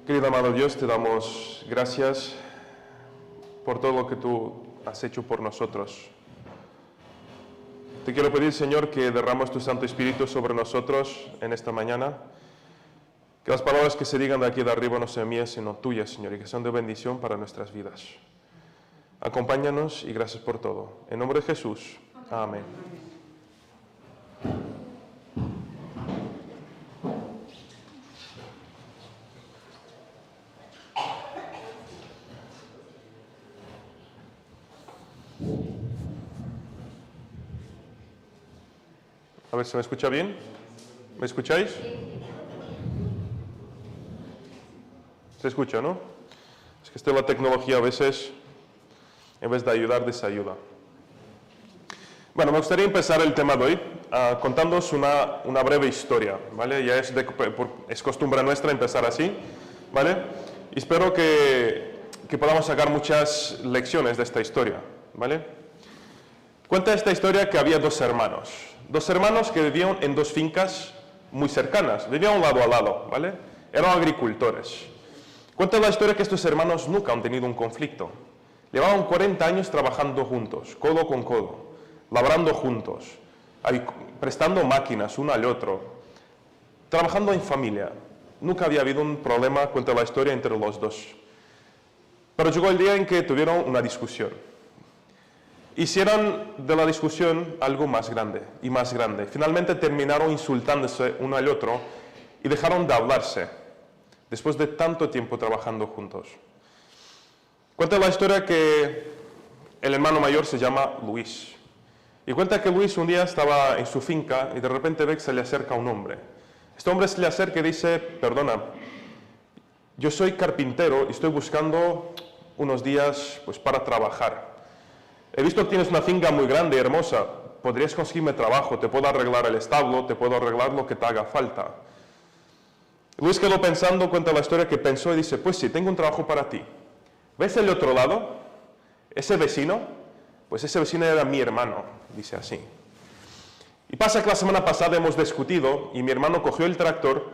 Querido amado Dios, te damos gracias por todo lo que tú has hecho por nosotros. Te quiero pedir, Señor, que derrames tu Santo Espíritu sobre nosotros en esta mañana. Que las palabras que se digan de aquí de arriba no sean mías, sino tuyas, Señor, y que sean de bendición para nuestras vidas. Acompáñanos y gracias por todo. En nombre de Jesús. Amén. A ver, ¿se me escucha bien? ¿Me escucháis? Se escucha, ¿no? Es que la tecnología a veces, en vez de ayudar, desayuda. Bueno, me gustaría empezar el tema de hoy contándoos una breve historia, ¿vale? Ya es costumbre nuestra empezar así, ¿vale? Y espero que podamos sacar muchas lecciones de esta historia, ¿vale? Cuenta esta historia que había dos hermanos que vivían en dos fincas muy cercanas, vivían lado a lado, ¿vale? Eran agricultores. Cuenta la historia que estos hermanos nunca han tenido un conflicto. Llevaban 40 años trabajando juntos, codo con codo, labrando juntos, prestando máquinas uno al otro, trabajando en familia. Nunca había habido un problema, cuenta la historia, entre los dos. Pero llegó el día en que tuvieron una discusión. Hicieron de la discusión algo más grande y más grande. Finalmente terminaron insultándose uno al otro y dejaron de hablarse, después de tanto tiempo trabajando juntos. Cuenta la historia que el hermano mayor se llama Luis. Y cuenta que Luis un día estaba en su finca y de repente ve que se le acerca un hombre. Este hombre se le acerca y dice, perdona, yo soy carpintero y estoy buscando unos días pues, para trabajar. He visto que tienes una finca muy grande y hermosa, podrías conseguirme trabajo, te puedo arreglar el establo, te puedo arreglar lo que te haga falta. Luis quedó pensando, cuenta la historia que pensó y dice, pues sí, tengo un trabajo para ti. ¿Ves el otro lado? Ese vecino, pues ese vecino era mi hermano, dice así. Y pasa que la semana pasada hemos discutido y mi hermano cogió el tractor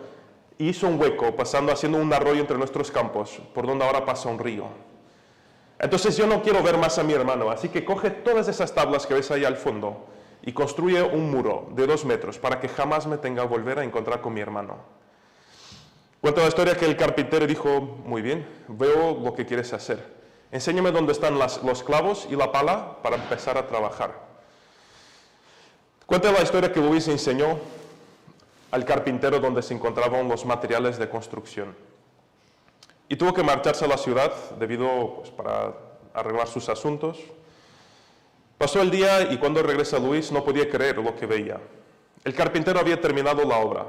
y hizo un hueco, haciendo un arroyo entre nuestros campos, por donde ahora pasa un río. Entonces yo no quiero ver más a mi hermano, así que coge todas esas tablas que ves ahí al fondo y construye un muro de 2 metros para que jamás me tenga que volver a encontrar con mi hermano. Cuenta la historia que el carpintero dijo, muy bien, veo lo que quieres hacer. Enséñame dónde están los clavos y la pala para empezar a trabajar. Cuenta la historia que Luis enseñó al carpintero donde se encontraban los materiales de construcción. Y tuvo que marcharse a la ciudad debido para arreglar sus asuntos. Pasó el día y cuando regresa Luis no podía creer lo que veía. El carpintero había terminado la obra,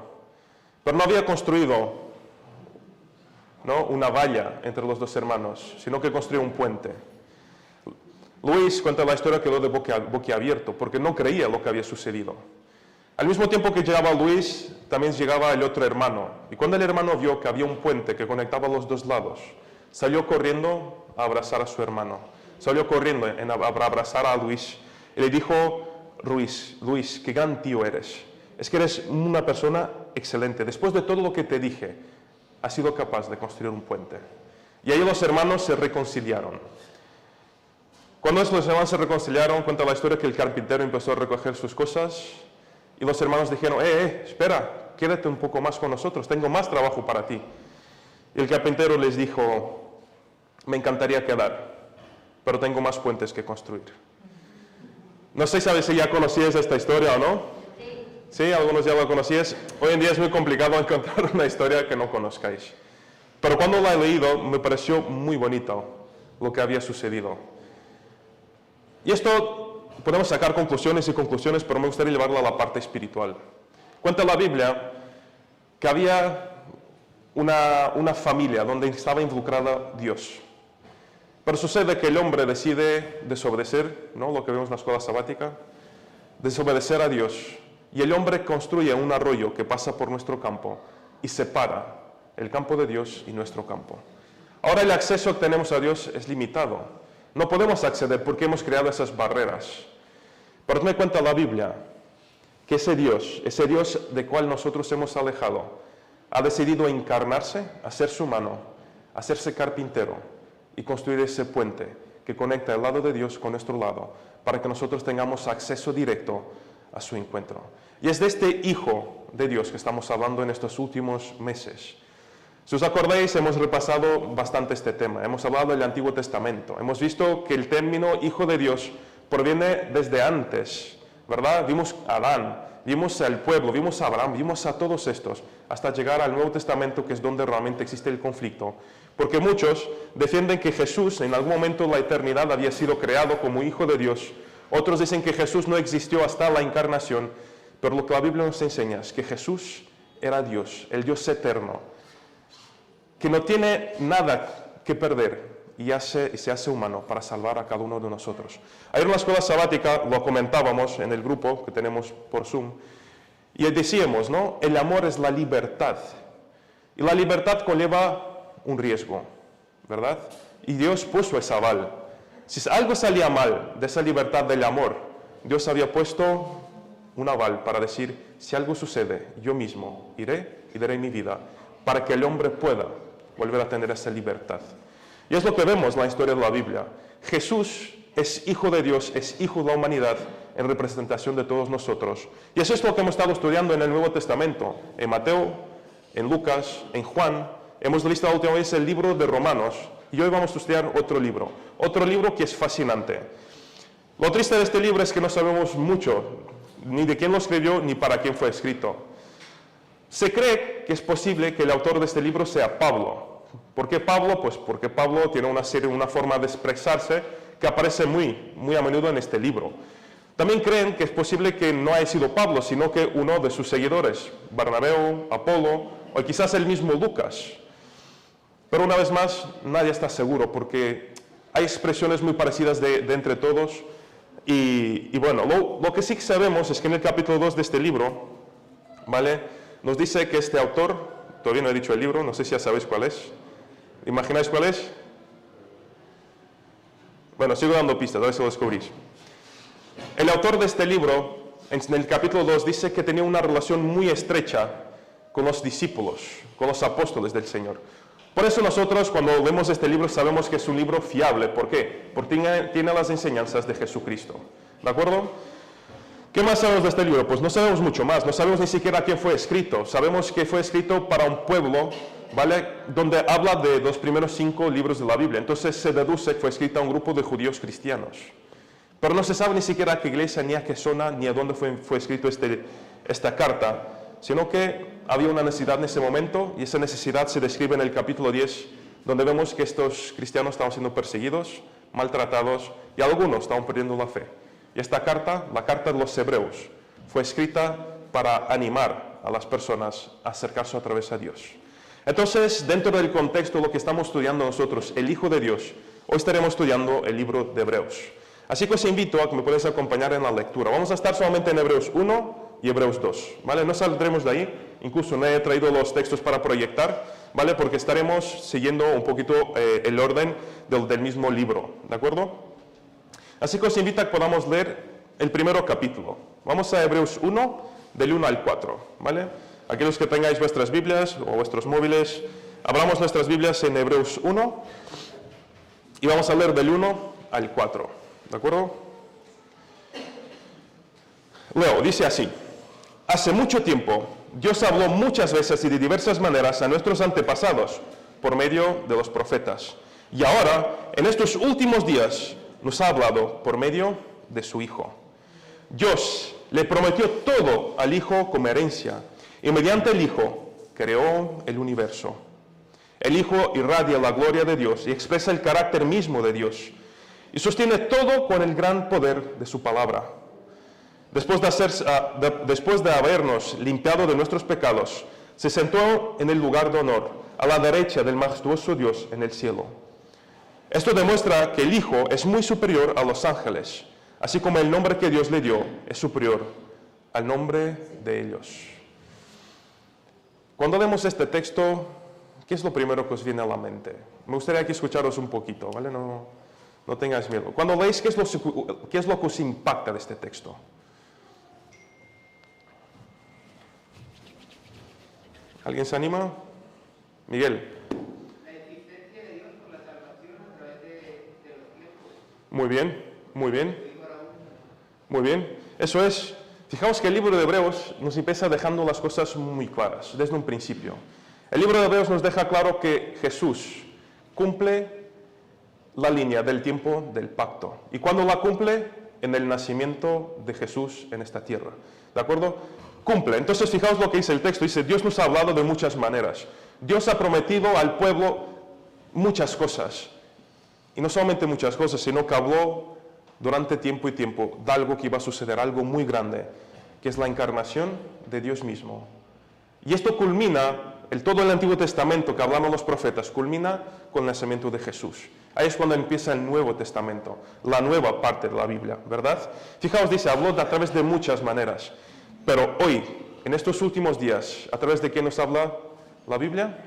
pero no había construido una valla entre los dos hermanos, sino que construyó un puente. Luis, cuenta la historia, quedó de boquiabierto porque no creía lo que había sucedido. Al mismo tiempo que llegaba Luis, también llegaba el otro hermano. Y cuando el hermano vio que había un puente que conectaba los dos lados, salió corriendo a abrazar a su hermano. Salió corriendo a abrazar a Luis. Y le dijo, Luis, qué gran tío eres. Es que eres una persona excelente. Después de todo lo que te dije, has sido capaz de construir un puente. Y ahí los hermanos se reconciliaron. Cuando los hermanos se reconciliaron, cuenta la historia que el carpintero empezó a recoger sus cosas y los hermanos dijeron, espera, quédate un poco más con nosotros, tengo más trabajo para ti. Y el carpintero les dijo, me encantaría quedar, pero tengo más puentes que construir. No sé si ya conocías esta historia o no. Sí, algunos ya la conocías. Hoy en día es muy complicado encontrar una historia que no conozcáis. Pero cuando la he leído, me pareció muy bonito lo que había sucedido. Y esto podemos sacar conclusiones y conclusiones, pero me gustaría llevarlo a la parte espiritual. Cuenta la Biblia que había una familia donde estaba involucrada Dios. Pero sucede que el hombre decide desobedecer, ¿no? Lo que vemos en la escuela sabática, desobedecer a Dios. Y el hombre construye un arroyo que pasa por nuestro campo y separa el campo de Dios y nuestro campo. Ahora el acceso que tenemos a Dios es limitado. No podemos acceder porque hemos creado esas barreras. Pero me cuenta la Biblia que ese Dios de cual nosotros hemos alejado, ha decidido encarnarse, hacerse humano, hacerse carpintero y construir ese puente que conecta el lado de Dios con nuestro lado, para que nosotros tengamos acceso directo a su encuentro. Y es de este Hijo de Dios que estamos hablando en estos últimos meses. Si os acordáis, hemos repasado bastante este tema. Hemos hablado del Antiguo Testamento. Hemos visto que el término Hijo de Dios proviene desde antes, ¿verdad? Vimos a Adán, vimos al pueblo, vimos a Abraham, vimos a todos estos, hasta llegar al Nuevo Testamento, que es donde realmente existe el conflicto. Porque muchos defienden que Jesús en algún momento de la eternidad había sido creado como Hijo de Dios. Otros dicen que Jesús no existió hasta la encarnación, pero lo que la Biblia nos enseña es que Jesús era Dios, el Dios eterno, que no tiene nada que perder y se hace humano para salvar a cada uno de nosotros. Ayer en la escuela sabática lo comentábamos en el grupo que tenemos por Zoom, y decíamos, ¿no? El amor es la libertad, y la libertad conlleva un riesgo, ¿verdad? Y Dios puso ese aval. Si algo salía mal de esa libertad del amor, Dios había puesto un aval para decir, si algo sucede, yo mismo iré y daré mi vida para que el hombre pueda volver a tener esa libertad. Y es lo que vemos en la historia de la Biblia. Jesús es Hijo de Dios, es Hijo de la humanidad en representación de todos nosotros. Y eso es lo que hemos estado estudiando en el Nuevo Testamento, en Mateo, en Lucas, en Juan. Hemos visto la última vez el libro de Romanos y hoy vamos a estudiar otro libro que es fascinante. Lo triste de este libro es que no sabemos mucho, ni de quién lo escribió, ni para quién fue escrito. Se cree que es posible que el autor de este libro sea Pablo. ¿Por qué Pablo? Pues porque Pablo tiene una forma de expresarse que aparece muy a menudo en este libro. También creen que es posible que no haya sido Pablo, sino que uno de sus seguidores, Bernabé, Apolo, o quizás el mismo Lucas. Pero una vez más, nadie está seguro, porque hay expresiones muy parecidas de entre todos. Y bueno, lo que sí sabemos es que en el capítulo 2 de este libro, ¿vale?, nos dice que este autor, todavía no he dicho el libro, no sé si ya sabéis cuál es. ¿Imagináis cuál es? Bueno, sigo dando pistas, a ver si lo descubrís. El autor de este libro, en el capítulo 2, dice que tenía una relación muy estrecha con los discípulos, con los apóstoles del Señor. Por eso nosotros, cuando vemos este libro, sabemos que es un libro fiable. ¿Por qué? Porque tiene las enseñanzas de Jesucristo. ¿De acuerdo? ¿Qué más sabemos de este libro? Pues no sabemos mucho más. No sabemos ni siquiera a quién fue escrito. Sabemos que fue escrito para un pueblo, ¿vale?, donde habla de los primeros 5 libros de la Biblia. Entonces se deduce que fue escrita a un grupo de judíos cristianos. Pero no se sabe ni siquiera a qué iglesia, ni a qué zona, ni a dónde fue escrito esta carta, sino que había una necesidad en ese momento, y esa necesidad se describe en el capítulo 10, donde vemos que estos cristianos estaban siendo perseguidos, maltratados, y algunos estaban perdiendo la fe. Y esta carta, la carta de los Hebreos, fue escrita para animar a las personas a acercarse otra vez a Dios. Entonces, dentro del contexto de lo que estamos estudiando nosotros, el Hijo de Dios, hoy estaremos estudiando el libro de Hebreos. Así que os invito a que me podáis acompañar en la lectura. Vamos a estar solamente en Hebreos 1 y Hebreos 2, ¿vale? No saldremos de ahí, incluso no he traído los textos para proyectar, ¿vale? Porque estaremos siguiendo un poquito el orden del mismo libro, ¿de acuerdo? Así que os invito a que podamos leer el primer capítulo. Vamos a Hebreos 1, del 1 al 4, ¿vale? Aquellos que tengáis vuestras Biblias o vuestros móviles, abramos nuestras Biblias en Hebreos 1 y vamos a leer del 1 al 4. ¿De acuerdo? Leo, dice así: hace mucho tiempo, Dios habló muchas veces y de diversas maneras a nuestros antepasados por medio de los profetas. Y ahora, en estos últimos días, nos ha hablado por medio de su Hijo. Dios le prometió todo al Hijo como herencia, y mediante el Hijo creó el universo. El Hijo irradia la gloria de Dios y expresa el carácter mismo de Dios, y sostiene todo con el gran poder de su palabra. Después de habernos limpiado de nuestros pecados, se sentó en el lugar de honor, a la derecha del majestuoso Dios en el cielo. Esto demuestra que el Hijo es muy superior a los ángeles, así como el nombre que Dios le dio es superior al nombre de ellos. Cuando leemos este texto, ¿qué es lo primero que os viene a la mente? Me gustaría que escucharos un poquito, ¿vale? No tengáis miedo. Cuando leéis, ¿qué es lo que os impacta de este texto? ¿Alguien se anima? Miguel. La existencia de Dios por la salvación a través de los tiempos. Muy bien, muy bien. Muy bien. Eso es. Fijaos que el libro de Hebreos nos empieza dejando las cosas muy claras desde un principio. El libro de Hebreos nos deja claro que Jesús cumple la línea del tiempo del pacto. ¿Y cuándo la cumple? En el nacimiento de Jesús en esta tierra. ¿De acuerdo? Cumple. Entonces, fijaos lo que dice el texto. Dice, Dios nos ha hablado de muchas maneras. Dios ha prometido al pueblo muchas cosas. Y no solamente muchas cosas, sino que habló durante tiempo y tiempo de algo que iba a suceder, algo muy grande, que es la encarnación de Dios mismo. Y esto culmina, todo el Antiguo Testamento que hablamos los profetas, culmina con el nacimiento de Jesús. Ahí es cuando empieza el Nuevo Testamento, la nueva parte de la Biblia, ¿verdad? Fijaos, dice, habló a través de muchas maneras. Pero hoy, en estos últimos días, ¿a través de qué nos habla la Biblia?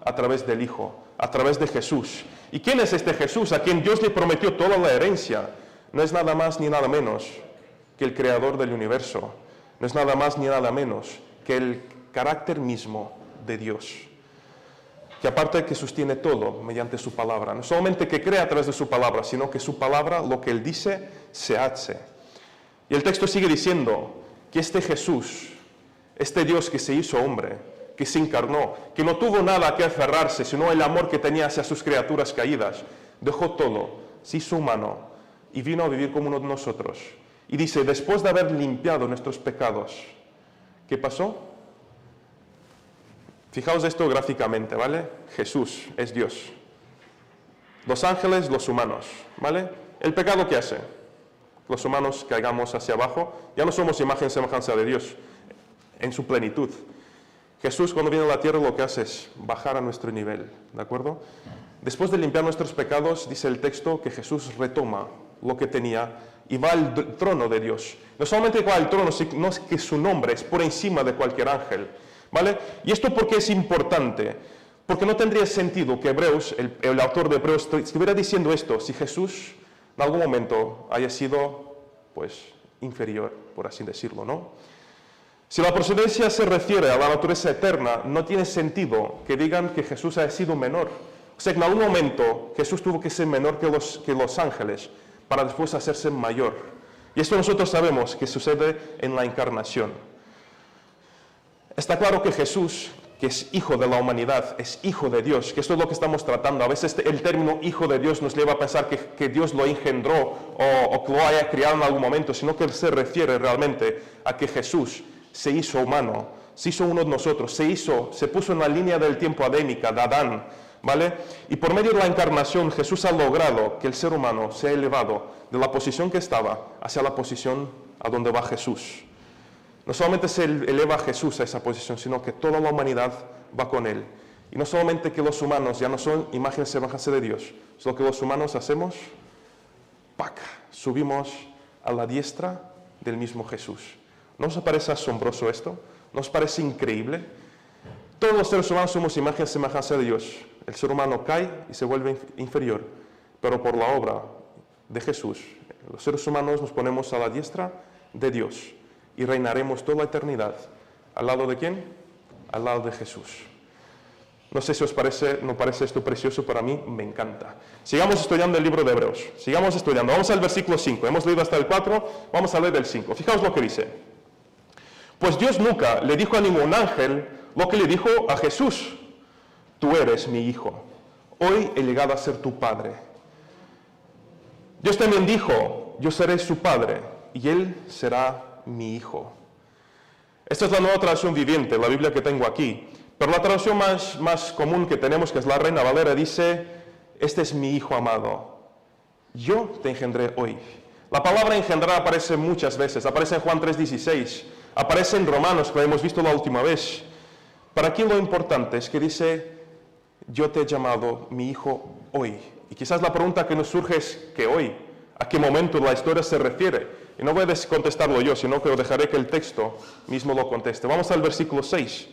A través del Hijo, a través de Jesús. ¿Y quién es este Jesús a quien Dios le prometió toda la herencia? No es nada más ni nada menos que el creador del universo. No es nada más ni nada menos que el carácter mismo de Dios, que aparte de que sostiene todo mediante su palabra, no solamente que crea a través de su palabra, sino que su palabra, lo que Él dice, se hace. Y el texto sigue diciendo que este Jesús, este Dios que se hizo hombre, que se encarnó, que no tuvo nada que aferrarse, sino el amor que tenía hacia sus criaturas caídas, dejó todo, se hizo humano y vino a vivir como uno de nosotros. Y dice, después de haber limpiado nuestros pecados, ¿qué pasó? Fijaos esto gráficamente, ¿vale? Jesús es Dios. Los ángeles, los humanos, ¿vale? ¿El pecado qué hace? los humanos caigamos hacia abajo, ya no somos imagen y semejanza de Dios en su plenitud. Jesús, cuando viene a la tierra, lo que hace es bajar a nuestro nivel, ¿de acuerdo? Después de limpiar nuestros pecados, dice el texto que Jesús retoma lo que tenía y va al trono de Dios. No solamente va al trono, sino que su nombre es por encima de cualquier ángel, ¿vale? ¿Y esto por qué es importante? Porque no tendría sentido que Hebreos, el autor de Hebreos, estuviera diciendo esto si Jesús en algún momento haya sido, pues, inferior, por así decirlo, ¿no? Si la procedencia se refiere a la naturaleza eterna, no tiene sentido que digan que Jesús haya sido menor. O sea, que en algún momento Jesús tuvo que ser menor que los ángeles para después hacerse mayor. Y esto nosotros sabemos que sucede en la encarnación. Está claro que Jesús, que es hijo de la humanidad, es hijo de Dios, que esto es lo que estamos tratando. A veces el término hijo de Dios nos lleva a pensar que Dios lo engendró o que lo haya criado en algún momento, sino que se refiere realmente a que Jesús se hizo humano, se hizo uno de nosotros, se puso en la línea del tiempo adémica de Adán, ¿vale? Y por medio de la encarnación Jesús ha logrado que el ser humano se ha elevado de la posición que estaba hacia la posición a donde va Jesús. No solamente se eleva a Jesús a esa posición, sino que toda la humanidad va con él. Y no solamente que los humanos ya no son imagen y semejanza de Dios, sino que los humanos hacemos, ¡pac!, subimos a la diestra del mismo Jesús. ¿No os parece asombroso esto? ¿No os parece increíble? Todos los seres humanos somos imagen y semejanza de Dios. El ser humano cae y se vuelve inferior, pero por la obra de Jesús, los seres humanos nos ponemos a la diestra de Dios y reinaremos toda la eternidad. ¿Al lado de quién? Al lado de Jesús. No sé si os parece, ¿no parece esto precioso? Para mí me encanta. Sigamos estudiando el libro de Hebreos. Sigamos estudiando. Vamos al versículo 5. Hemos leído hasta el 4, vamos a leer el 5. Fijaos lo que dice. Pues Dios nunca le dijo a ningún ángel lo que le dijo a Jesús. Tú eres mi hijo. Hoy he llegado a ser tu padre. Dios también dijo, yo seré su padre y él será mi hijo. Esta es la nueva traducción viviente, la Biblia que tengo aquí. Pero la traducción más común que tenemos, que es la Reina Valera, dice, este es mi hijo amado. Yo te engendré hoy. La palabra engendrar aparece muchas veces. Aparece en Juan 3:16. Aparece en Romanos, que lo hemos visto la última vez. Para aquí lo importante es que dice, yo te he llamado mi hijo hoy. Y quizás la pregunta que nos surge es, ¿qué hoy? ¿A qué momento de la historia se refiere? Y no voy a contestarlo yo, sino que lo dejaré que el texto mismo lo conteste. Vamos al versículo 6.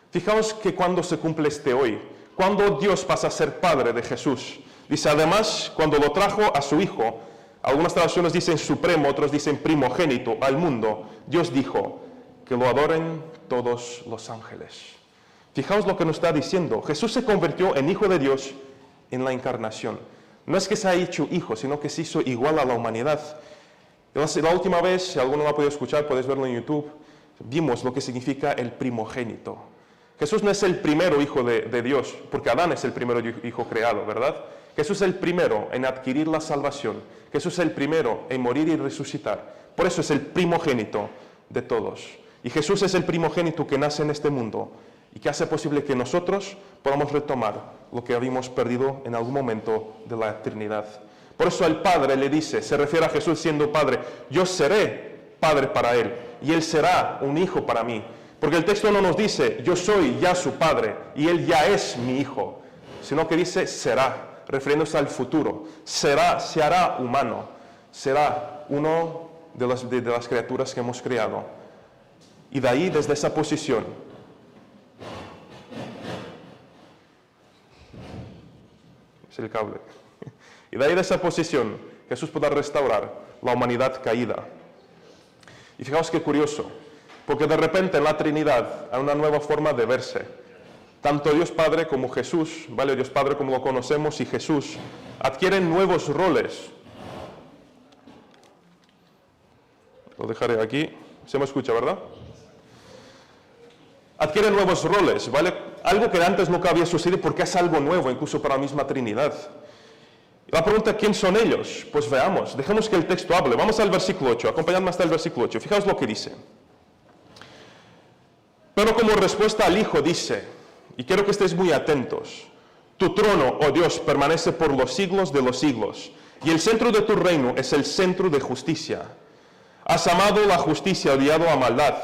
Fijaos que cuando se cumple este hoy, cuando Dios pasa a ser padre de Jesús. Dice, además, cuando lo trajo a su hijo, algunas traducciones dicen supremo, otros dicen primogénito al mundo, Dios dijo, que lo adoren todos los ángeles. Fijaos lo que nos está diciendo. Jesús se convirtió en hijo de Dios en la encarnación. No es que se haya hecho hijo, sino que se hizo igual a la humanidad. La última vez, si alguno no ha podido escuchar, puedes verlo en YouTube, vimos lo que significa el primogénito. Jesús no es el primero hijo de Dios, porque Adán es el primero hijo creado, ¿verdad? Jesús es el primero en adquirir la salvación. Jesús es el primero en morir y resucitar. Por eso es el primogénito de todos. Y Jesús es el primogénito que nace en este mundo y que hace posible que nosotros podamos retomar lo que habíamos perdido en algún momento de la eternidad. Por eso el Padre le dice, se refiere a Jesús siendo Padre, yo seré Padre para Él y Él será un hijo para mí. Porque el texto no nos dice, yo soy ya su Padre y Él ya es mi hijo, sino que dice será, refiriéndose al futuro. Será, se hará humano, será uno de las criaturas que hemos creado. Y de ahí, desde esa posición, es el cable. Y de ahí, de esa posición, Jesús podrá restaurar la humanidad caída. Y fijaos qué curioso, porque de repente en la Trinidad hay una nueva forma de verse. Tanto Dios Padre como Jesús, ¿vale? Dios Padre como lo conocemos y Jesús adquieren nuevos roles. Lo dejaré aquí. Se me escucha, ¿verdad? Adquieren nuevos roles, ¿vale? Algo que antes nunca había sucedido porque es algo nuevo, incluso para la misma Trinidad. La pregunta, ¿quién son ellos? Pues veamos, dejemos que el texto hable. Vamos al versículo 8, acompañadme hasta el versículo 8. Fijaos lo que dice. Pero como respuesta al Hijo dice, y quiero que estéis muy atentos, tu trono, oh Dios, permanece por los siglos de los siglos. Y el centro de tu reino es el centro de justicia. Has amado la justicia, odiado la maldad.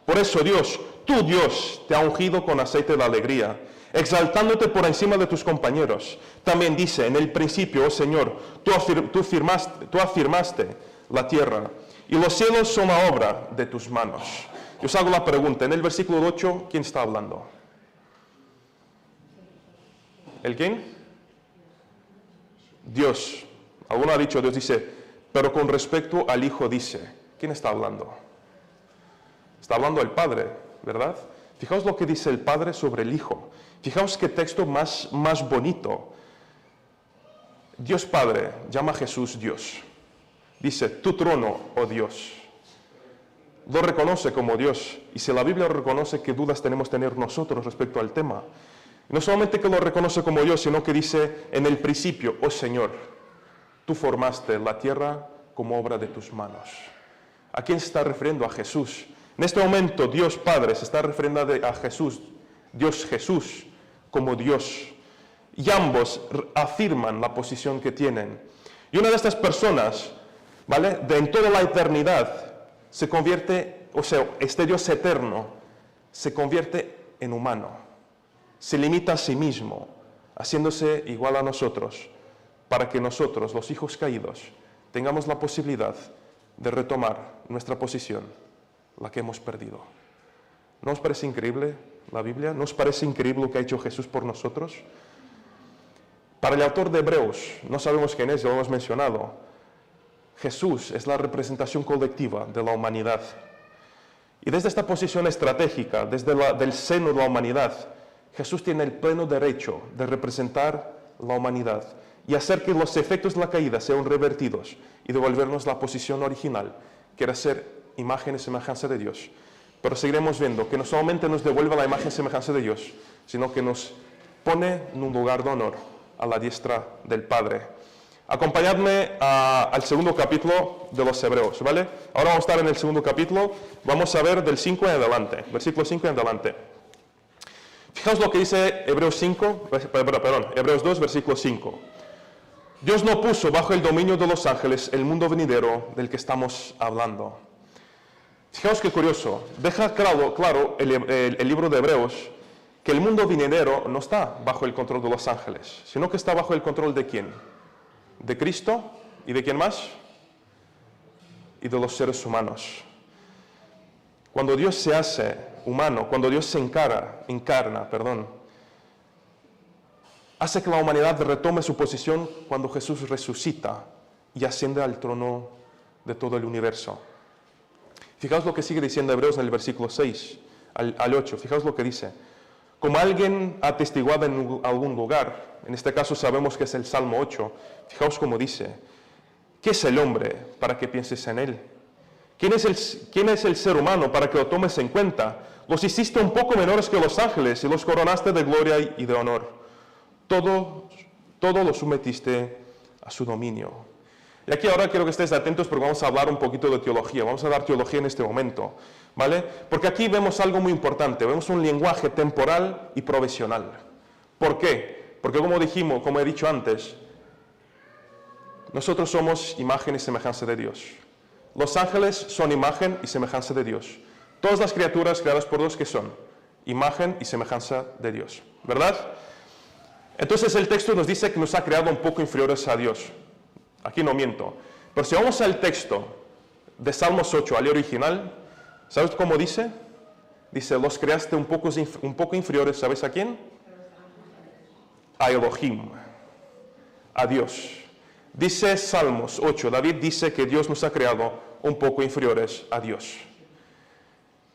Por eso Dios, tu Dios, te ha ungido con aceite de alegría, exaltándote por encima de tus compañeros. También dice, en el principio, oh Señor, tú afirmaste la tierra, y los cielos son la obra de tus manos. Yo os hago la pregunta, en el versículo 8, ¿quién está hablando? ¿El quién? Dios. Alguno ha dicho, Dios dice, pero con respecto al Hijo dice. ¿Quién está hablando? Está hablando el Padre, ¿verdad? Fijaos lo que dice el Padre sobre el Hijo. Fijaos qué texto más bonito. Dios Padre llama a Jesús Dios. Dice, tu trono, oh Dios. Lo reconoce como Dios. Y si la Biblia lo reconoce, ¿qué dudas tenemos tener nosotros respecto al tema? No solamente que lo reconoce como Dios, sino que dice, en el principio, oh Señor, tú formaste la tierra como obra de tus manos. ¿A quién se está refiriendo? A Jesús. En este momento, Dios Padre se está refiriendo a Jesús, Dios Jesús, como Dios. Y ambos afirman la posición que tienen. Y una de estas personas, ¿vale? En toda la eternidad, se convierte, o sea, este Dios eterno, se convierte en humano. Se limita a sí mismo, haciéndose igual a nosotros, para que nosotros, los hijos caídos, tengamos la posibilidad de retomar nuestra posición, la que hemos perdido. ¿No os parece increíble la Biblia? ¿No os parece increíble lo que ha hecho Jesús por nosotros? Para el autor de Hebreos, no sabemos quién es, ya lo hemos mencionado, Jesús es la representación colectiva de la humanidad. Y desde esta posición estratégica, desde del seno de la humanidad, Jesús tiene el pleno derecho de representar la humanidad y hacer que los efectos de la caída sean revertidos y devolvernos la posición original, que era ser imagen y semejanza de Dios. Pero seguiremos viendo que no solamente nos devuelve la imagen y semejanza de Dios, sino que nos pone en un lugar de honor a la diestra del Padre. Acompañadme al segundo capítulo de los Hebreos, ¿vale? Ahora vamos a estar en el segundo capítulo, vamos a ver del 5 en adelante, versículo 5 en adelante. Fijaos lo que dice Hebreos 2, versículo 5. Dios no puso bajo el dominio de los ángeles el mundo venidero del que estamos hablando. Fijaos qué curioso, deja claro el libro de Hebreos que el mundo venidero no está bajo el control de los ángeles, sino que está bajo el control de ¿quién? De Cristo y de ¿quién más? Y de los seres humanos. Cuando Dios se hace humano, cuando Dios se encarna, hace que la humanidad retome su posición cuando Jesús resucita y asciende al trono de todo el universo. Fijaos lo que sigue diciendo Hebreos en el versículo 6 al 8. Fijaos lo que dice. Como alguien ha atestiguado en algún lugar, en este caso sabemos que es el Salmo 8, fijaos cómo dice, ¿qué es el hombre para que pienses en él? ¿Quién es el ser humano para que lo tomes en cuenta? Los hiciste un poco menores que los ángeles y los coronaste de gloria y de honor. Todo lo sometiste a su dominio. Y aquí ahora quiero que estéis atentos porque vamos a hablar un poquito de teología. Vamos a dar teología en este momento, ¿vale? Porque aquí vemos algo muy importante. Vemos un lenguaje temporal y provisional. ¿Por qué? Porque como he dicho antes, nosotros somos imagen y semejanza de Dios. Los ángeles son imagen y semejanza de Dios. Todas las criaturas creadas por Dios, ¿qué son? Imagen y semejanza de Dios, ¿verdad? Entonces el texto nos dice que nos ha creado un poco inferiores a Dios. Aquí no miento. Pero si vamos al texto de Salmos 8, al original, ¿sabes cómo dice? Dice, los creaste un poco inferiores, ¿sabes a quién? A Elohim, a Dios. Dice Salmos 8, David dice que Dios nos ha creado un poco inferiores a Dios.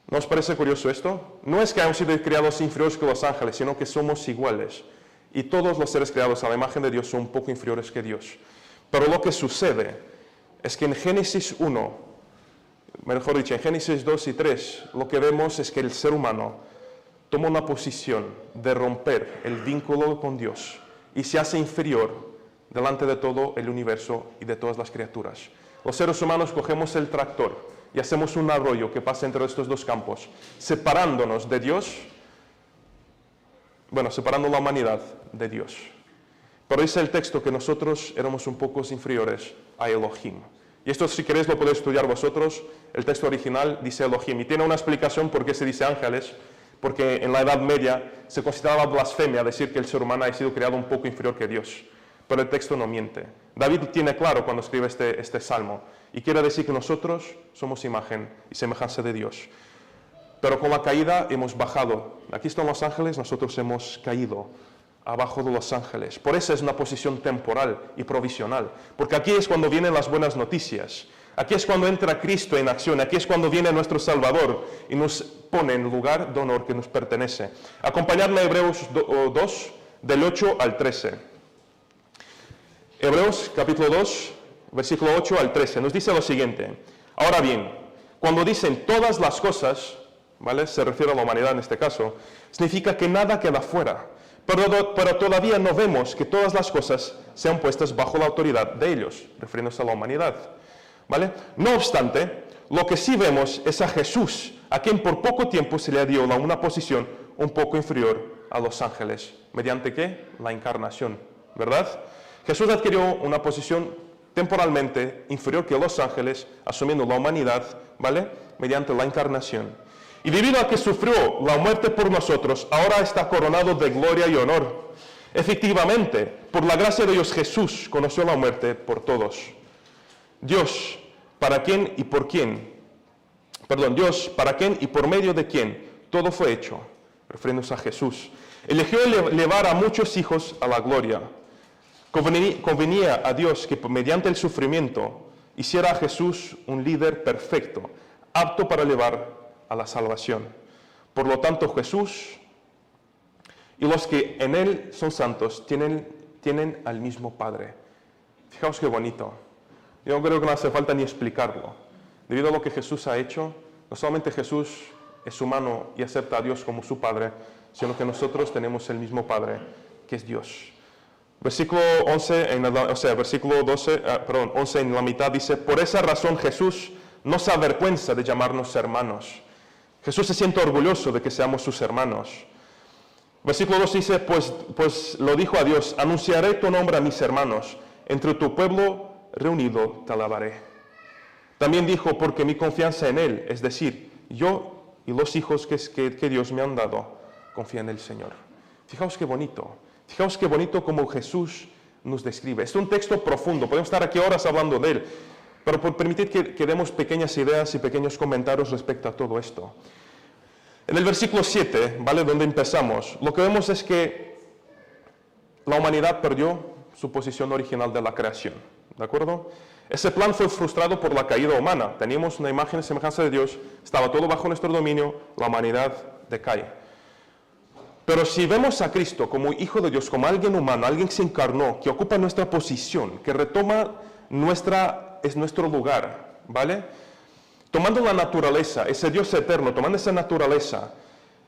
¿No os parece curioso esto? No es que hayamos sido creados inferiores que los ángeles, sino que somos iguales. Y todos los seres creados a la imagen de Dios son un poco inferiores que Dios. Pero lo que sucede es que en Génesis 1, mejor dicho, en Génesis 2 y 3, lo que vemos es que el ser humano toma una posición de romper el vínculo con Dios y se hace inferior delante de todo el universo y de todas las criaturas. Los seres humanos cogemos el tractor y hacemos un arroyo que pasa entre estos dos campos, separándonos de Dios, separando la humanidad de Dios. Pero dice el texto que nosotros éramos un poco inferiores a Elohim. Y esto, si queréis, lo podéis estudiar vosotros. El texto original dice Elohim. Y tiene una explicación por qué se dice ángeles. Porque en la Edad Media se consideraba blasfemia decir que el ser humano ha sido creado un poco inferior que Dios. Pero el texto no miente. David tiene claro cuando escribe este salmo. Y quiere decir que nosotros somos imagen y semejanza de Dios. Pero con la caída hemos bajado. Aquí están los ángeles, nosotros hemos caído abajo de los ángeles. Por eso es una posición temporal y provisional. Porque aquí es cuando vienen las buenas noticias. Aquí es cuando entra Cristo en acción. Aquí es cuando viene nuestro Salvador y nos pone en lugar de honor que nos pertenece. Acompañadme a Hebreos 2, del 8 al 13. Hebreos capítulo 2, versículo 8 al 13. Nos dice lo siguiente. Ahora bien, cuando dicen todas las cosas, ¿vale? Se refiere a la humanidad en este caso, significa que nada queda fuera. Pero todavía no vemos que todas las cosas sean puestas bajo la autoridad de ellos, refiriéndose a la humanidad. ¿Vale? No obstante, lo que sí vemos es a Jesús, a quien por poco tiempo se le dio una posición un poco inferior a los ángeles. ¿Mediante qué? La encarnación, ¿verdad? Jesús adquirió una posición temporalmente inferior que los ángeles, asumiendo la humanidad, ¿vale? Mediante la encarnación. Y debido a que sufrió la muerte por nosotros, ahora está coronado de gloria y honor. Efectivamente, por la gracia de Dios, Jesús conoció la muerte por todos. Dios, para quien y por medio de quien todo fue hecho, refiriéndose a Jesús, eligió llevar a muchos hijos a la gloria. Convenía a Dios que mediante el sufrimiento hiciera a Jesús un líder perfecto, apto para llevar a la salvación. Por lo tanto, Jesús y los que en Él son santos tienen al mismo Padre. Fijaos qué bonito. Yo creo que no hace falta ni explicarlo. Debido a lo que Jesús ha hecho, no solamente Jesús es humano y acepta a Dios como su Padre, sino que nosotros tenemos el mismo Padre, que es Dios. Versículo 11 en la mitad dice, por esa razón Jesús no se avergüenza de llamarnos hermanos. Jesús se siente orgulloso de que seamos sus hermanos. Versículo 2 dice, pues lo dijo a Dios, anunciaré tu nombre a mis hermanos, entre tu pueblo reunido te alabaré. También dijo, porque mi confianza en Él, es decir, yo y los hijos que Dios me han dado, confían en el Señor. Fijaos qué bonito como Jesús nos describe. Es un texto profundo, podemos estar aquí horas hablando de él, pero permitid que demos pequeñas ideas y pequeños comentarios respecto a todo esto. En el versículo 7, ¿vale? Donde empezamos, lo que vemos es que la humanidad perdió su posición original de la creación. ¿De acuerdo? Ese plan fue frustrado por la caída humana. Teníamos una imagen y semejanza de Dios, estaba todo bajo nuestro dominio, la humanidad decae. Pero si vemos a Cristo como Hijo de Dios, como alguien humano, alguien que se encarnó, que ocupa nuestra posición, que retoma nuestro lugar, ¿vale? Tomando la naturaleza, ese Dios eterno, tomando esa naturaleza,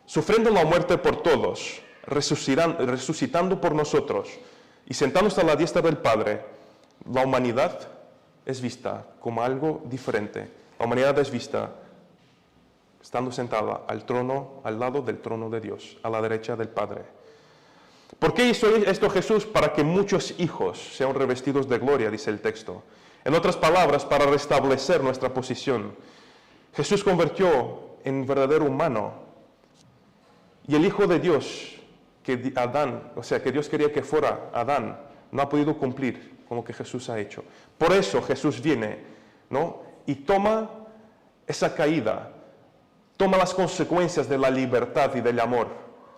sufriendo la muerte por todos, resucitando por nosotros y sentándose a la diestra del Padre, la humanidad es vista como algo diferente. La humanidad es vista estando sentada al lado del trono de Dios, a la derecha del Padre. ¿Por qué hizo esto Jesús? Para que muchos hijos sean revestidos de gloria, dice el texto. En otras palabras, para restablecer nuestra posición. Jesús convirtió en verdadero humano. Y el Hijo de Dios, que Dios quería que fuera Adán, no ha podido cumplir con lo que Jesús ha hecho. Por eso Jesús viene, ¿no? Y toma esa caída, toma las consecuencias de la libertad y del amor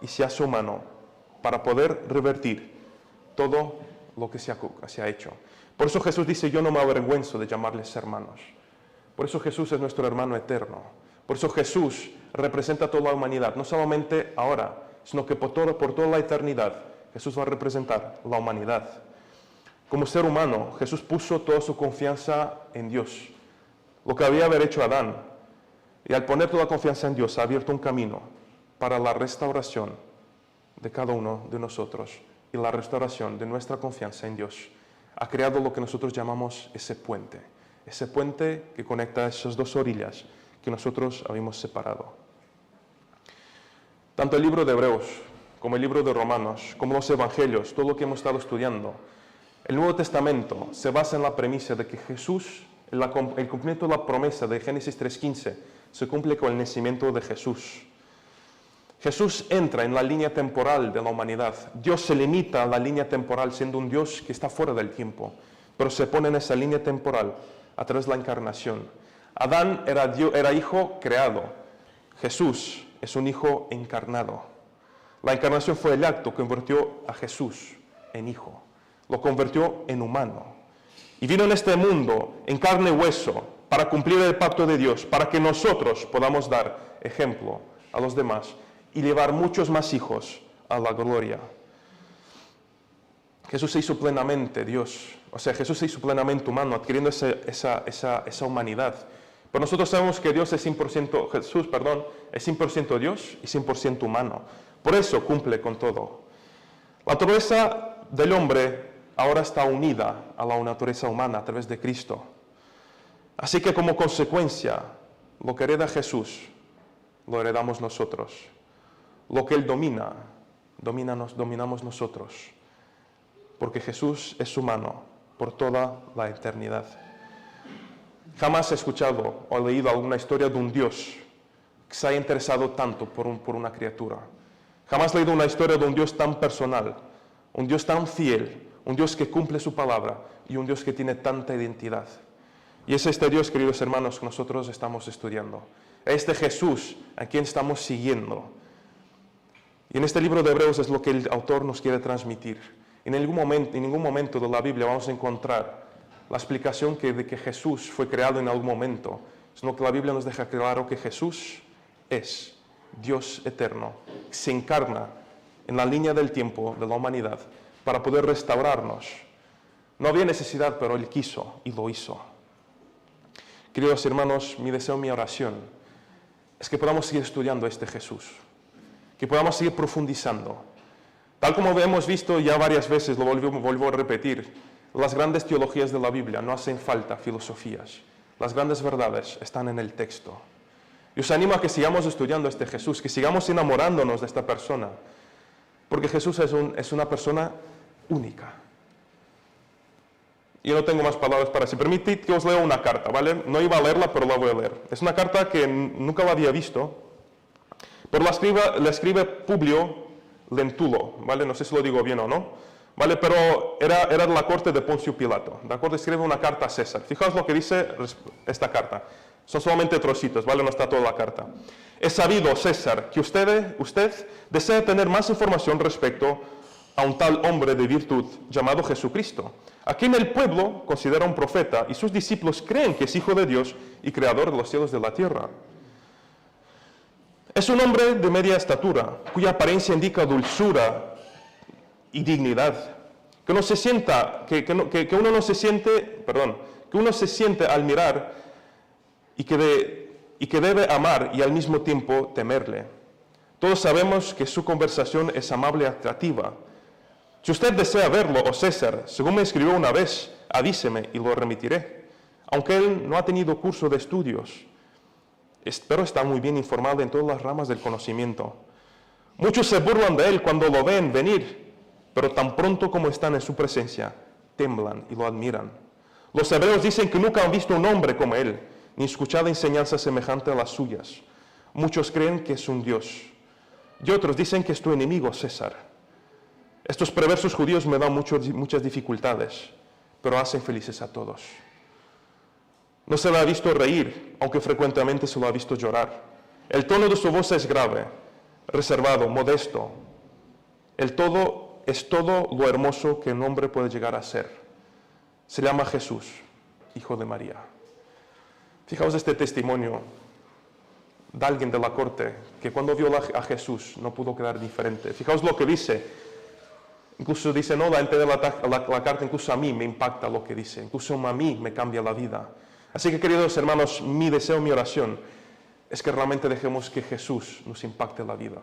y se hace humano para poder revertir todo lo que se ha hecho. Por eso Jesús dice, yo no me avergüenzo de llamarles hermanos. Por eso Jesús es nuestro hermano eterno. Por eso Jesús representa a toda la humanidad, no solamente ahora, sino que por toda la eternidad Jesús va a representar la humanidad. Como ser humano, Jesús puso toda su confianza en Dios, lo que había haber hecho Adán. Y al poner toda la confianza en Dios, ha abierto un camino para la restauración de cada uno de nosotros y la restauración de nuestra confianza en Dios. Ha creado lo que nosotros llamamos ese puente que conecta esas dos orillas que nosotros habíamos separado. Tanto el libro de Hebreos como el libro de Romanos, como los Evangelios, todo lo que hemos estado estudiando, el Nuevo Testamento se basa en la premisa de que Jesús, el cumplimiento de la promesa de Génesis 3:15, se cumple con el nacimiento de Jesús. Jesús entra en la línea temporal de la humanidad. Dios se limita a la línea temporal siendo un Dios que está fuera del tiempo, pero se pone en esa línea temporal a través de la encarnación. Adán era hijo creado. Jesús es un hijo encarnado. La encarnación fue el acto que convirtió a Jesús en hijo. Lo convirtió en humano. Y vino en este mundo en carne y hueso para cumplir el pacto de Dios, para que nosotros podamos dar ejemplo a los demás y llevar muchos más hijos a la gloria. Jesús se hizo plenamente Dios, o sea, Jesús se hizo plenamente humano, adquiriendo esa humanidad. Pero nosotros sabemos que Jesús es 100% Dios y 100% humano. Por eso cumple con todo. La naturaleza del hombre ahora está unida a la naturaleza humana a través de Cristo. Así que como consecuencia, lo que hereda Jesús, lo heredamos nosotros. Lo que Él dominamos nosotros. Porque Jesús es humano por toda la eternidad. Jamás he escuchado o leído alguna historia de un Dios que se haya interesado tanto por una criatura. Jamás he leído una historia de un Dios tan personal, un Dios tan fiel, un Dios que cumple su palabra y un Dios que tiene tanta identidad. Y es este Dios, queridos hermanos, que nosotros estamos estudiando. Este Jesús a quien estamos siguiendo. Y en este libro de Hebreos es lo que el autor nos quiere transmitir. En ningún momento de la Biblia vamos a encontrar la explicación de que Jesús fue creado en algún momento, sino que la Biblia nos deja claro que Jesús es Dios eterno, se encarna en la línea del tiempo de la humanidad para poder restaurarnos. No había necesidad, pero Él quiso y lo hizo. Queridos hermanos, mi deseo, mi oración es que podamos seguir estudiando a este Jesús, que podamos seguir profundizando. Tal como hemos visto ya varias veces, lo vuelvo a repetir, las grandes teologías de la Biblia no hacen falta filosofías. Las grandes verdades están en el texto. Y os animo a que sigamos estudiando a este Jesús, que sigamos enamorándonos de esta persona, porque Jesús es una persona única. Yo no tengo más palabras para... Si permitid que os lea una carta, ¿vale? No iba a leerla, pero la voy a leer. Es una carta que nunca la había visto, pero la escribe Publio Lentulo, ¿vale? No sé si lo digo bien o no, ¿vale? Pero era de la corte de Poncio Pilato, ¿de acuerdo? Escribe una carta a César. Fijaos lo que dice esta carta. Son solamente trocitos, ¿vale? No está toda la carta. He sabido, César, que usted desea tener más información respecto a un tal hombre de virtud llamado Jesucristo, a quien el pueblo considera un profeta y sus discípulos creen que es hijo de Dios y creador de los cielos y de la tierra. Es un hombre de media estatura, cuya apariencia indica dulzura y dignidad, que uno se siente al mirar y que debe amar y al mismo tiempo temerle. Todos sabemos que su conversación es amable y atractiva. Si usted desea verlo, o César, según me escribió una vez, avíseme y lo remitiré. Aunque él no ha tenido curso de estudios, pero está muy bien informado en todas las ramas del conocimiento. Muchos se burlan de él cuando lo ven venir, pero tan pronto como están en su presencia, temblan y lo admiran. Los hebreos dicen que nunca han visto un hombre como él, ni escuchado enseñanza semejante a las suyas. Muchos creen que es un Dios, y otros dicen que es tu enemigo, César. Estos perversos judíos me dan muchas dificultades, pero hacen felices a todos. No se le ha visto reír, aunque frecuentemente se lo ha visto llorar. El tono de su voz es grave, reservado, modesto. Es todo lo hermoso que un hombre puede llegar a ser. Se llama Jesús, hijo de María. Fijaos este testimonio de alguien de la corte que cuando vio a Jesús no pudo quedar diferente. Fijaos lo que dice. Incluso dice, no, la carta incluso a mí me impacta lo que dice. Incluso a mí me cambia la vida. Así que, queridos hermanos, mi deseo, mi oración es que realmente dejemos que Jesús nos impacte la vida.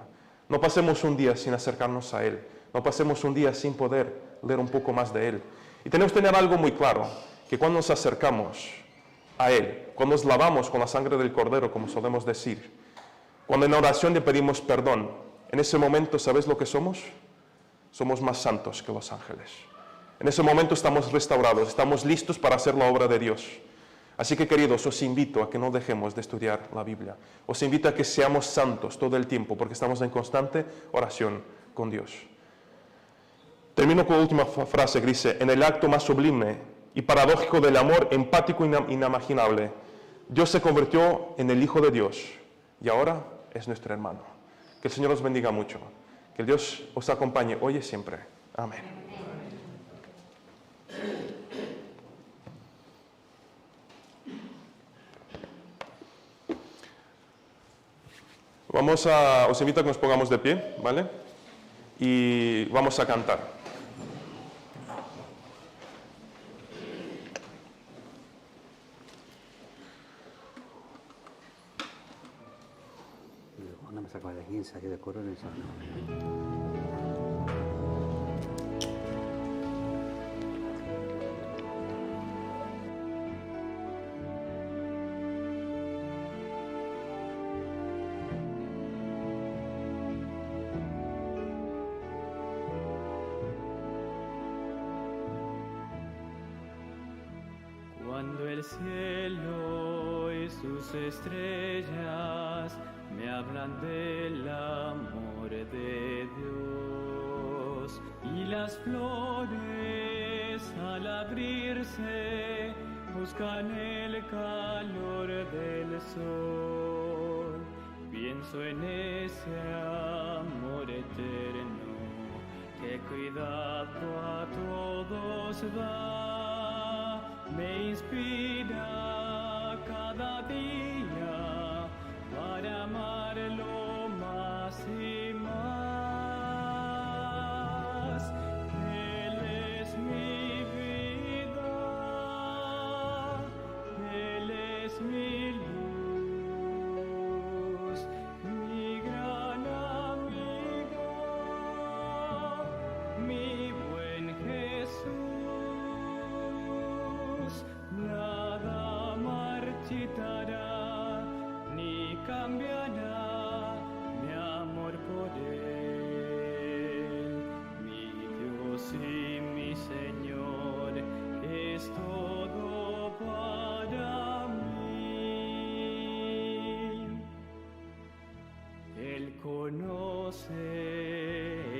No pasemos un día sin acercarnos a Él. No pasemos un día sin poder leer un poco más de Él. Y tenemos que tener algo muy claro, que cuando nos acercamos a Él, cuando nos lavamos con la sangre del Cordero, como solemos decir, cuando en oración le pedimos perdón, En ese momento, ¿sabes lo que somos? Somos más santos que los ángeles. En ese momento estamos restaurados, estamos listos para hacer la obra de Dios. Así que, queridos, os invito a que no dejemos de estudiar la Biblia. Os invito a que seamos santos todo el tiempo, porque estamos en constante oración con Dios. Termino con la última frase que dice: en el acto más sublime y paradójico del amor empático e inimaginable, Dios se convirtió en el Hijo de Dios y ahora es nuestro hermano. Que el Señor os bendiga mucho. Que Dios os acompañe hoy y siempre. Amén. Os invito a que nos pongamos de pie, ¿vale? Y vamos a cantar. Una me sacó de aquí, ensayé de coro en el salón. Cuando el cielo y sus estrellas me hablan del amor de Dios y las flores al abrirse buscan el calor del sol, pienso en ese amor eterno que cuidado a todos da, me inspira cada día para amarlo más y más. Él es mi vida, Él es mi luz, mi gran amigo, mi buen Jesús. Nada marchitará ni cambiará mi amor por Él. Mi Dios y mi Señor es todo para mí. Él conoce,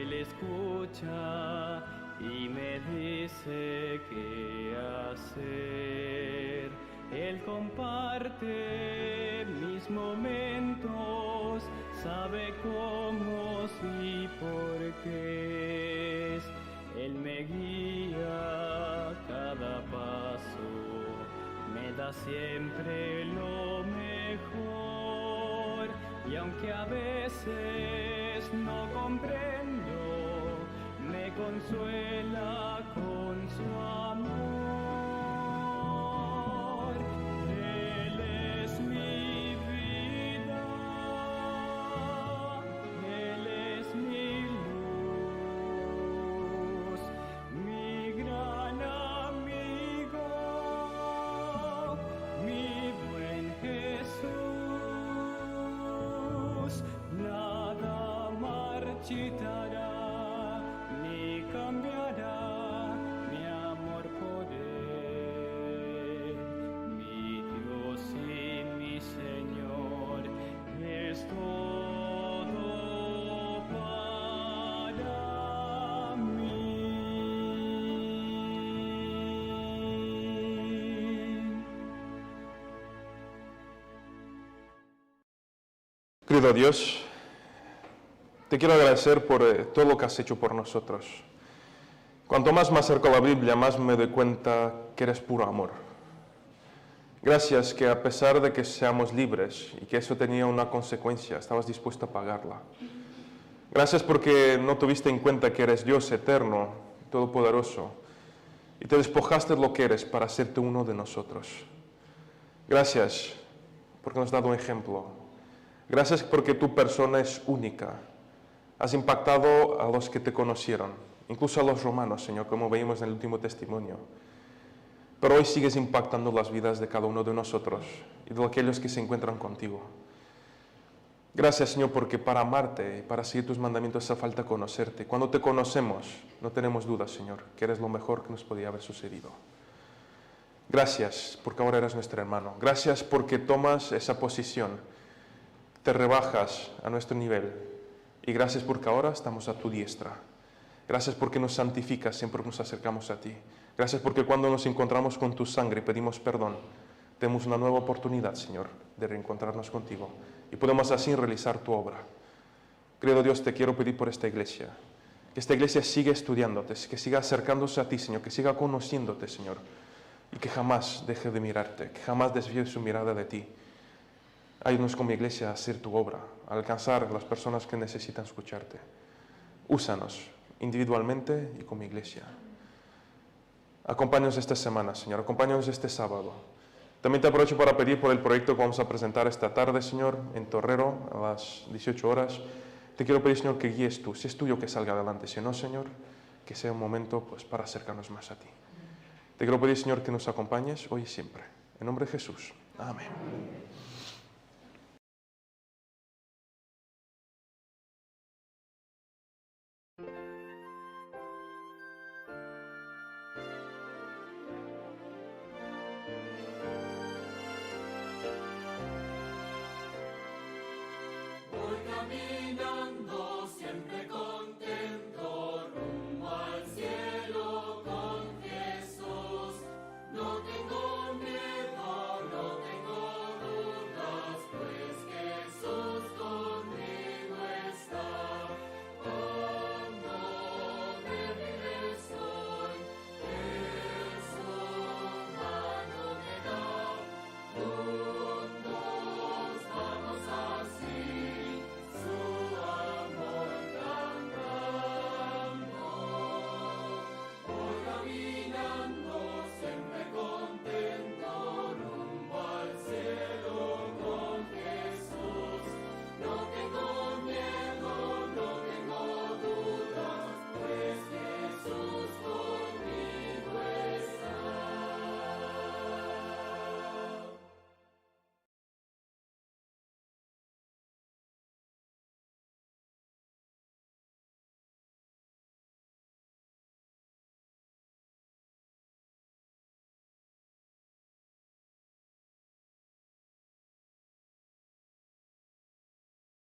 Él escucha y me dice qué hacer. Él comparte mis momentos, sabe cómo y por qué. Él me guía cada paso, me da siempre lo mejor. Y aunque a veces no comprendo, me consuela con su amor. Él es mi vida, Él es mi luz, mi gran amigo, mi buen Jesús. Nada marchitará ni cambiará mi amor por Él. Mi Dios y mi Señor es todo para mí. Querido Dios, te quiero agradecer por todo lo que has hecho por nosotros. Cuanto más me acerco a la Biblia, más me doy cuenta que eres puro amor. Gracias que a pesar de que seamos libres y que eso tenía una consecuencia, estabas dispuesto a pagarla. Gracias porque no tuviste en cuenta que eres Dios eterno, todopoderoso, y te despojaste de lo que eres para hacerte uno de nosotros. Gracias porque nos has dado un ejemplo. Gracias porque tu persona es única. Has impactado a los que te conocieron, incluso a los romanos, Señor, como veíamos en el último testimonio. Pero hoy sigues impactando las vidas de cada uno de nosotros y de aquellos que se encuentran contigo. Gracias, Señor, porque para amarte y para seguir tus mandamientos hace falta conocerte. Cuando te conocemos, no tenemos dudas, Señor, que eres lo mejor que nos podía haber sucedido. Gracias porque ahora eres nuestro hermano. Gracias porque tomas esa posición, te rebajas a nuestro nivel. Y gracias porque ahora estamos a tu diestra. Gracias porque nos santificas siempre que nos acercamos a ti. Gracias porque cuando nos encontramos con tu sangre y pedimos perdón, tenemos una nueva oportunidad, Señor, de reencontrarnos contigo. Y podemos así realizar tu obra. Querido Dios, te quiero pedir por esta iglesia. Que esta iglesia siga estudiándote, que siga acercándose a ti, Señor, que siga conociéndote, Señor. Y que jamás deje de mirarte, que jamás desvíe su mirada de ti. Ayúdanos como iglesia a hacer tu obra, a alcanzar a las personas que necesitan escucharte. Úsanos individualmente y como iglesia. Acompáñanos esta semana, Señor, acompáñanos este sábado. También te aprovecho para pedir por el proyecto que vamos a presentar esta tarde, Señor, en Torrero, a las 18 horas. Te quiero pedir, Señor, que guíes tú. Si es tuyo, que salga adelante. Si no, Señor, que sea un momento pues, para acercarnos más a ti. Te quiero pedir, Señor, que nos acompañes hoy y siempre. En nombre de Jesús. Amén. Voy caminando siempre